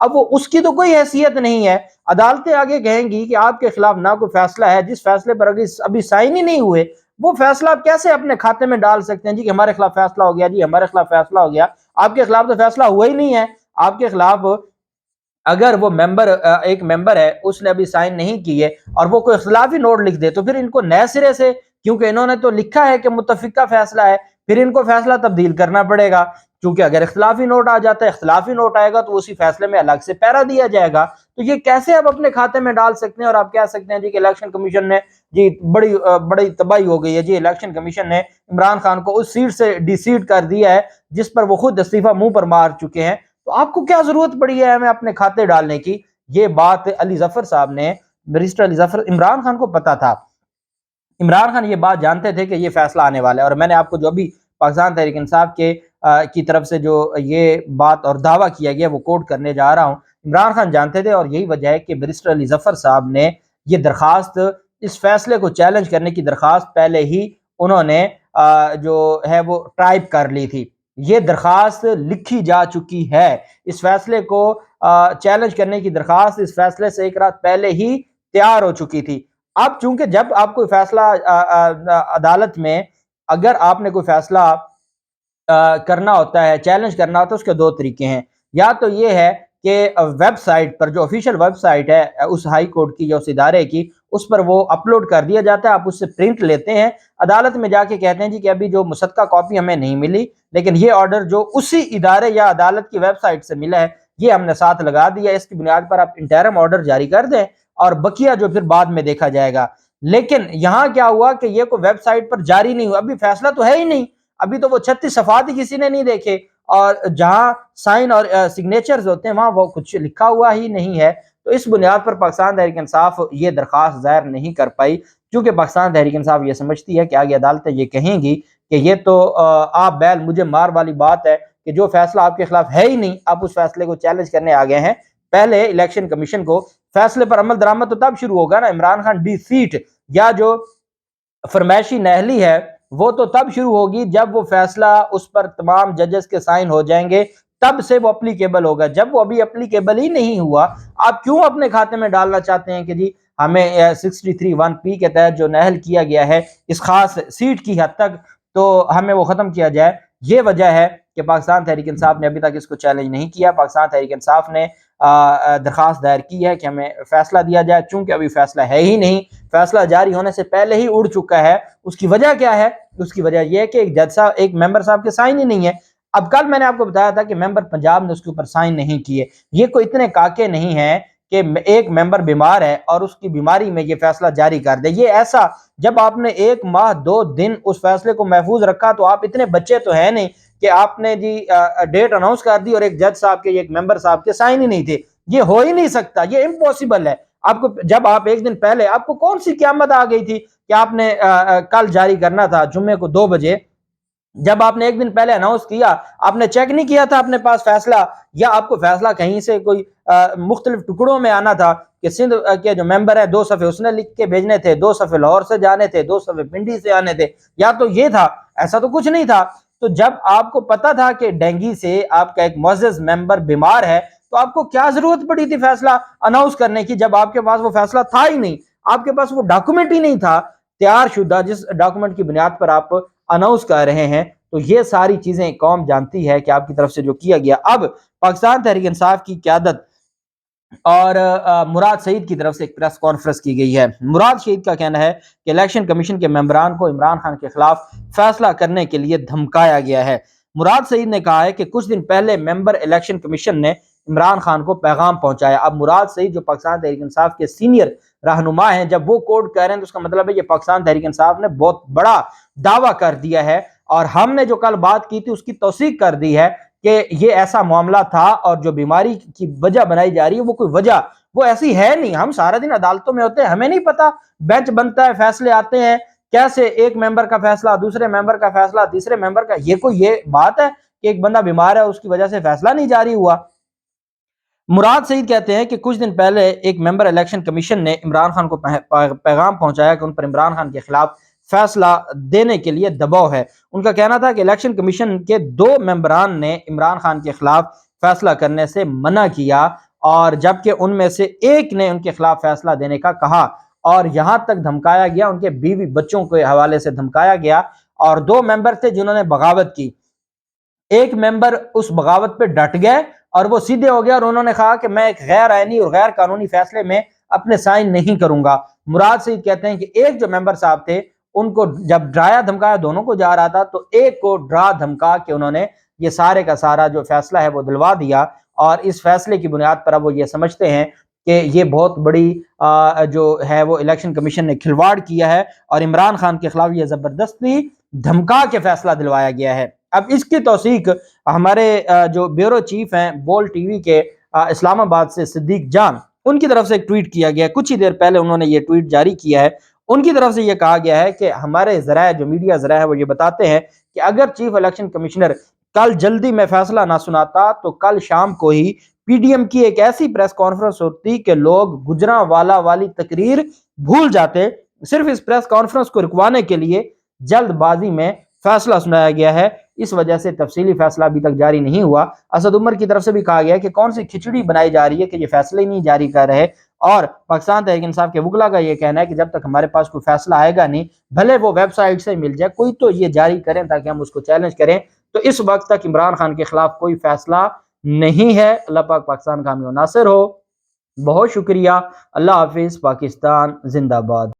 اب وہ اس کی تو کوئی حیثیت نہیں ہے. عدالتیں آگے کہیں گی کہ آپ کے خلاف نہ کوئی فیصلہ ہے، جس فیصلے پر ابھی سائن ہی نہیں ہوئے وہ فیصلہ آپ کیسے اپنے کھاتے میں ڈال سکتے ہیں جی کہ ہمارے خلاف فیصلہ ہو گیا، جی ہمارے خلاف فیصلہ ہو گیا. آپ کے خلاف تو فیصلہ ہوا ہی نہیں ہے. آپ کے خلاف اگر وہ ایک ممبر ہے اس نے ابھی سائن نہیں کیے اور وہ کوئی اختلافی نوٹ لکھ دے تو پھر ان کو نئے سرے سے، کیونکہ انہوں نے تو لکھا ہے کہ متفقہ فیصلہ ہے، پھر ان کو فیصلہ تبدیل کرنا پڑے گا. کیونکہ اگر اختلافی نوٹ آ جاتا ہے، اختلافی نوٹ آئے گا تو اسی فیصلے میں الگ سے پیرا دیا جائے گا. تو یہ کیسے آپ اپنے کھاتے میں ڈال سکتے ہیں اور آپ کہہ سکتے ہیں جی کہ الیکشن کمیشن نے جی بڑی تباہی ہو گئی ہے، جی الیکشن کمیشن نے عمران خان کو اس سیٹ سے ڈی سیٹ کر دیا ہے جس پر وہ خود استعفیٰ منہ پر مار چکے ہیں. تو آپ کو کیا ضرورت پڑی ہے ہمیں اپنے کھاتے ڈالنے کی؟ یہ بات علی ظفر صاحب نے، بیرسٹر علی ظفر، عمران خان کو پتا تھا. عمران خان یہ بات جانتے تھے کہ یہ فیصلہ آنے والا ہے. اور میں نے آپ کو جو ابھی پاکستان تحریک انصاف کی طرف سے جو یہ بات اور دعویٰ کیا گیا وہ کوٹ کرنے جا رہا ہوں. عمران خان جانتے تھے اور یہی وجہ ہے کہ بیرسٹر علی ظفر صاحب نے یہ درخواست، اس فیصلے کو چیلنج کرنے کی درخواست پہلے ہی انہوں نے جو ہے وہ ٹائپ کر لی تھی. یہ درخواست لکھی جا چکی ہے. اس فیصلے کو چیلنج کرنے کی درخواست اس فیصلے سے ایک رات پہلے ہی تیار ہو چکی تھی. اب چونکہ جب آپ کوئی فیصلہ عدالت میں، اگر آپ نے کوئی فیصلہ کرنا ہوتا ہے، چیلنج کرنا ہوتا ہے، اس کے دو طریقے ہیں. یا تو یہ ہے کہ ویب سائٹ پر، جو آفیشیل ویب سائٹ ہے اس ہائی کورٹ کی یا اس ادارے کی، اس پر وہ اپلوڈ کر دیا جاتا ہے. آپ اس سے پرنٹ لیتے ہیں، عدالت میں جا کے کہتے ہیں جی کہ ابھی جو مصدقہ کاپی ہمیں نہیں ملی، لیکن یہ آرڈر جو اسی ادارے یا عدالت کی ویب سائٹ سے ملا ہے یہ ہم نے ساتھ لگا دیا، اس کی بنیاد پر آپ انٹرم آرڈر جاری کر دیں اور بقیہ جو پھر بعد میں دیکھا جائے گا. لیکن یہاں کیا ہوا کہ یہ کوئی ویب سائٹ پر جاری نہیں ہوا، ابھی فیصلہ تو ہے ہی نہیں، ابھی تو وہ 36 صفحات ہی کسی نے نہیں دیکھے، اور جہاں سائن اور سگنیچرز ہوتے ہیں وہاں وہ کچھ لکھا ہوا ہی نہیں ہے. تو اس بنیاد پر پاکستان تحریک انصاف یہ درخواست ظاہر نہیں کر پائی، کیونکہ پاکستان تحریک انصاف یہ سمجھتی ہے کہ آگے عدالتیں یہ کہیں گی کہ یہ تو آپ بیل مجھے مار والی بات ہے کہ جو فیصلہ آپ کے خلاف ہے ہی نہیں آپ اس فیصلے کو چیلنج کرنے آ گئے ہیں. پہلے الیکشن کمیشن کو فیصلے پر عمل درآمد تو تب شروع ہوگا نا، عمران خان ڈی سیٹ یا جو فرمائشی نہلی ہے وہ تو تب شروع ہوگی جب وہ فیصلہ اس پر تمام ججز کے سائن ہو جائیں گے، تب سے وہ اپلیکیبل ہوگا. جب وہ ابھی اپلیکیبل ہی نہیں ہوا، آپ کیوں اپنے کھاتے میں ڈالنا چاہتے ہیں کہ جی ہمیں 63(1)P کے تحت جو نہل کیا گیا ہے اس خاص سیٹ کی حد تک تو ہمیں وہ ختم کیا جائے؟ یہ وجہ ہے کہ پاکستان تحریک انصاف نے ابھی تک اس کو چیلنج نہیں کیا. پاکستان تحریک انصاف نے درخواست دائر کی ہے کہ ہمیں فیصلہ دیا جائے، چونکہ ابھی فیصلہ ہے ہی نہیں، فیصلہ جاری ہونے سے پہلے ہی اڑ چکا ہے. اس کی وجہ کیا ہے؟ اس کی وجہ یہ ہے کہ ایک جج صاحب، ایک ممبر صاحب کے سائن ہی نہیں ہے. اب کل میں نے آپ کو بتایا تھا کہ ممبر پنجاب نے اس کے اوپر سائن نہیں کیے. یہ کوئی اتنے کاکے نہیں ہیں کہ ایک ممبر بیمار ہے اور اس کی بیماری میں یہ فیصلہ جاری کر دے. یہ ایسا، جب آپ نے 1 ماہ 2 دن اس فیصلے کو محفوظ رکھا تو آپ اتنے بچے تو ہیں نہیں کہ آپ نے جی ڈیٹ اناؤنس کر دی اور ایک جج صاحب کے، ایک ممبر صاحب کے سائن ہی نہیں تھے. یہ ہو ہی نہیں سکتا، یہ امپوسیبل ہے. آپ کو جب آپ ایک دن پہلے، آپ کو کون سی قیامت آ گئی تھی کہ آپ نے کل جاری کرنا تھا جمعے کو 2 بجے، جب آپ نے ایک دن پہلے اناؤنس کیا آپ نے چیک نہیں کیا تھا اپنے پاس فیصلہ، یا آپ کو فیصلہ کہیں سے کوئی مختلف ٹکڑوں میں آنا تھا کہ سندھ کے جو ممبر ہے 2 صفحے اس نے لکھ کے بھیجنے تھے، 2 صفحے لاہور سے جانے تھے، 2 صفحے پنڈی سے آنے تھے، یا تو یہ تھا؟ ایسا تو کچھ نہیں تھا. تو جب آپ کو پتا تھا کہ ڈینگی سے آپ کا ایک معزز ممبر بیمار ہے تو آپ کو کیا ضرورت پڑی تھی فیصلہ اناؤنس کرنے کی، جب آپ کے پاس وہ فیصلہ تھا ہی نہیں، آپ کے پاس وہ ڈاکومنٹ ہی نہیں تھا تیار شدہ جس ڈاکومنٹ کی بنیاد پر آپ اناؤنس کر رہے ہیں. تو یہ ساری چیزیں قوم جانتی ہے کہ آپ کی طرف سے جو کیا گیا. اب پاکستان تحریک انصاف کی قیادت اور مراد سعید کی طرف سے ایک پریس کانفرنس کی گئی ہے. مراد سعید کا کہنا ہے کہ الیکشن کمیشن کے ممبران کو عمران خان کے خلاف فیصلہ کرنے کے لیے دھمکایا گیا ہے. مراد سعید نے کہا ہے کہ کچھ دن پہلے ممبر الیکشن کمیشن نے عمران خان کو پیغام پہنچایا. اب مراد سعید جو پاکستان تحریک انصاف کے سینئر رہنما ہیں، جب وہ کوڈ کہہ رہے ہیں تو اس کا مطلب ہے یہ پاکستان تحریک انصاف نے بہت بڑا دعویٰ کر دیا ہے، اور ہم نے جو کل بات کی تھی اس کی توثیق کر دی ہے کہ یہ ایسا معاملہ تھا، اور جو بیماری کی وجہ بنائی جا رہی ہے وہ کوئی وجہ وہ ایسی ہے نہیں. ہم سارا دن عدالتوں میں ہوتے ہیں، ہمیں نہیں پتا بینچ بنتا ہے، فیصلے آتے ہیں، کیسے ایک ممبر کا فیصلہ، دوسرے ممبر کا فیصلہ، تیسرے ممبر کا، یہ کوئی یہ بات ہے کہ ایک بندہ بیمار ہے اس کی وجہ سے فیصلہ نہیں جاری ہوا. مراد سعید کہتے ہیں کہ کچھ دن پہلے ایک ممبر الیکشن کمیشن نے عمران خان کو پیغام پہنچایا کہ ان پر عمران خان کے خلاف فیصلہ دینے کے لیے دباؤ ہے. ان کا کہنا تھا کہ الیکشن کمیشن کے 2 ممبران نے عمران خان کے خلاف فیصلہ کرنے سے منع کیا، اور جبکہ ان میں سے ایک نے ان کے خلاف فیصلہ دینے کا کہا، اور یہاں تک دھمکایا گیا، ان کے بیوی بچوں کے حوالے سے دھمکایا گیا، اور 2 ممبر تھے جنہوں نے بغاوت کی۔ ایک ممبر اس بغاوت پہ ڈٹ گئے اور وہ سیدھے ہو گیا، اور انہوں نے کہا کہ میں ایک غیر آئینی اور غیر قانونی فیصلے میں اپنے سائن نہیں کروں گا۔ مراد سعید کہتے ہیں کہ ایک جو ممبر صاحب تھے ان کو جب ڈرایا دھمکایا دونوں کو جا رہا تھا، تو ایک کو ڈرا دھمکا کے انہوں نے یہ سارے کا سارا جو فیصلہ ہے وہ دلوا دیا، اور اس فیصلے کی بنیاد پر اب وہ یہ سمجھتے ہیں کہ یہ بہت بڑی جو ہے وہ الیکشن کمیشن نے کھلواڑ کیا ہے، اور عمران خان کے خلاف یہ زبردستی دھمکا کے فیصلہ دلوایا گیا ہے۔ اب اس کی توثیق ہمارے جو بیورو چیف ہیں بول ٹی وی کے اسلام آباد سے صدیق جان، ان کی طرف سے ایک ٹویٹ کیا گیا ہے، کچھ ہی دیر پہلے انہوں نے یہ ٹویٹ جاری کیا ہے۔ ان کی طرف سے یہ کہا گیا ہے کہ ہمارے ذرائع جو میڈیا ذرائع ہے وہ یہ بتاتے ہیں کہ اگر چیف الیکشن کمشنر کل جلدی میں فیصلہ نہ سناتا تو کل شام کو ہی پی ڈی ایم کی ایک ایسی پریس کانفرنس ہوتی کہ لوگ گجرانوالہ والی تقریر بھول جاتے۔ صرف اس پریس کانفرنس کو رکوانے کے لیے جلد بازی میں فیصلہ سنایا گیا ہے، اس وجہ سے تفصیلی فیصلہ ابھی تک جاری نہیں ہوا۔ اسد عمر کی طرف سے بھی کہا گیا کہ کون سی کھچڑی بنائی جا رہی ہے کہ یہ فیصلے ہی نہیں جاری کر رہے، اور پاکستان تحریک انصاف کے وکلا کا یہ کہنا ہے کہ جب تک ہمارے پاس کوئی فیصلہ آئے گا نہیں، بھلے وہ ویب سائٹ سے مل جائے، کوئی تو یہ جاری کریں تاکہ ہم اس کو چیلنج کریں۔ تو اس وقت تک عمران خان کے خلاف کوئی فیصلہ نہیں ہے۔ اللہ پاک پاکستان کا حامی و ناصر ہو۔ بہت شکریہ۔ اللہ حافظ۔ پاکستان زندہ باد۔